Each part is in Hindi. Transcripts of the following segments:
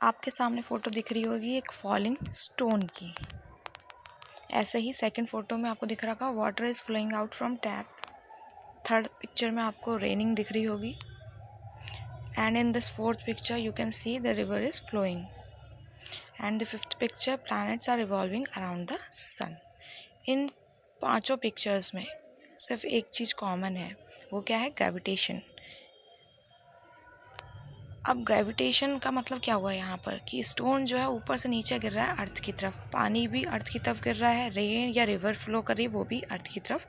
आपके सामने फ़ोटो दिख रही होगी एक फॉलिंग स्टोन की। ऐसे ही सेकंड फ़ोटो में आपको दिख रहा होगा water is flowing out from tap. Third picture में आपको रेनिंग दिख रही होगी। And in this fourth picture you can see the river is flowing. And the fifth picture planets are revolving around the sun. इन पांचों पिक्चर्स में सिर्फ एक चीज़ कॉमन है, वो क्या है? ग्रेविटेशन। अब ग्रेविटेशन का मतलब क्या हुआ यहाँ पर कि स्टोन जो है ऊपर से नीचे गिर रहा है अर्थ की तरफ, पानी भी अर्थ की तरफ गिर रहा है, रेन या रिवर फ्लो कर रही है वो भी अर्थ की तरफ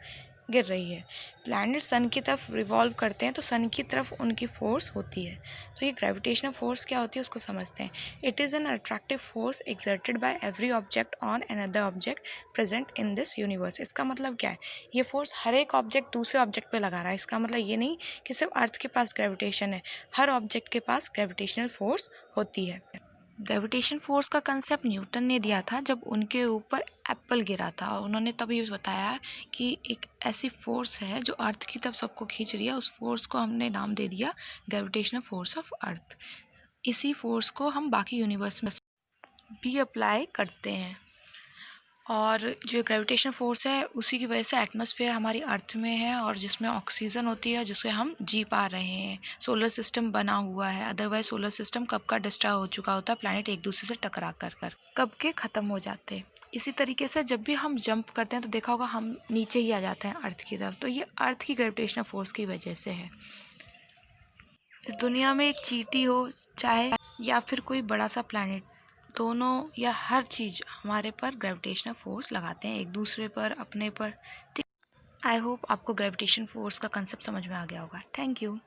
गिर रही है। प्लैनेट सन की तरफ रिवॉल्व करते हैं तो सन की तरफ उनकी फोर्स होती है। तो ये ग्रेविटेशनल फोर्स क्या होती है उसको समझते हैं। It is an attractive force exerted by every object on another object present in this universe. इसका मतलब क्या है? ये फोर्स हर एक ऑब्जेक्ट दूसरे ऑब्जेक्ट पे लगा रहा है। इसका मतलब ये नहीं कि सिर्फ अर्थ के पास ग्रेविटेशन है, हर ऑब्जेक्ट के पास ग्रेविटेशनल फोर्स होती है। ग्रेविटेशन फोर्स का कंसेप्ट न्यूटन ने दिया था जब उनके ऊपर एप्पल गिरा था। उन्होंने तब ये बताया कि एक ऐसी फोर्स है जो अर्थ की तरफ सबको खींच रही है, उस फोर्स को हमने नाम दे दिया ग्रेविटेशनल फोर्स ऑफ अर्थ। इसी फोर्स को हम बाकी यूनिवर्स में भी अप्लाई करते हैं। और जो ग्रेविटेशन फोर्स है उसी की वजह से एटमॉस्फेयर हमारी अर्थ में है और जिसमें ऑक्सीजन होती है जिससे हम जी पा रहे हैं। सोलर सिस्टम बना हुआ है, अदरवाइज सोलर सिस्टम कब का डिस्ट्रॉय हो चुका होता, प्लैनेट एक दूसरे से टकरा कर कब के ख़त्म हो जाते। इसी तरीके से जब भी हम जंप करते हैं तो देखा होगा हम नीचे ही आ जाते हैं अर्थ की तरफ, तो ये अर्थ की ग्रेविटेशनल फोर्स की वजह से है। इस दुनिया में एक चींटी हो चाहे या फिर कोई बड़ा सा प्लैनेट, दोनों या हर चीज़ हमारे पर ग्रेविटेशनल फोर्स लगाते हैं, एक दूसरे पर, अपने पर। आई होप आपको ग्रेविटेशन फोर्स का कंसेप्ट समझ में आ गया होगा। Thank you.